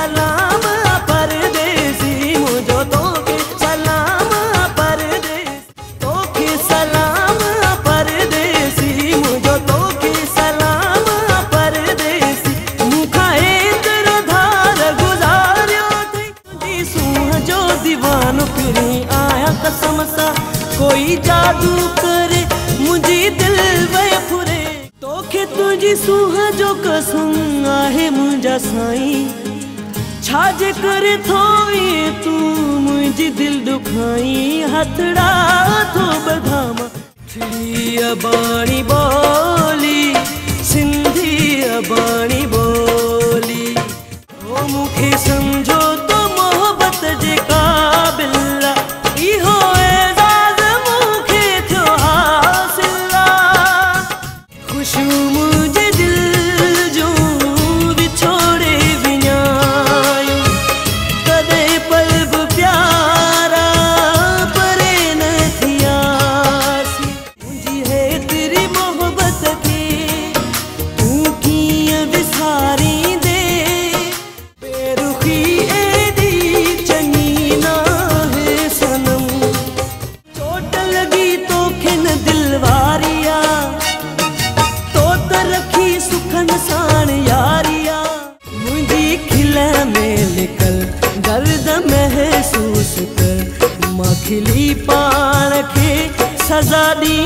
सलाम परदेसी मुझो तोखे सलाम परदेसी तोखे सलाम परदेसी मुझो तोखे सलाम परदेसी मुखा एतिरो धार गुज़ारियो थई तुंहिंजी सूंह जो दीवानो फिरी आया कसम सां कोई जादू करे मुझी दिल वे फुरे तोखे तुझी सूह जो कसम आहे मुझा साईं छाजे करे थोई तू मुझी दिल दुखाई हथड़ा थो बधामा थी अबाणी बोली सिंधी अबाणी बोली ओ मुखे समझो तो मोहब्बत जे काबिल इहो मुझे दिल जो बिछोड़े विञायो कदे पल बि प्यारा परे न थियासी मुंहिंजी है तेरी मोहब्बत खे तूं कीअं विसारींदे बेरुखी एॾी चङी नाहे सनम चोट लॻी तोखे न दिल वारी रखी सुखन साण यारिया मुझी खिल में निकल दर्द महसूस कर मां खिली पान के सजा दी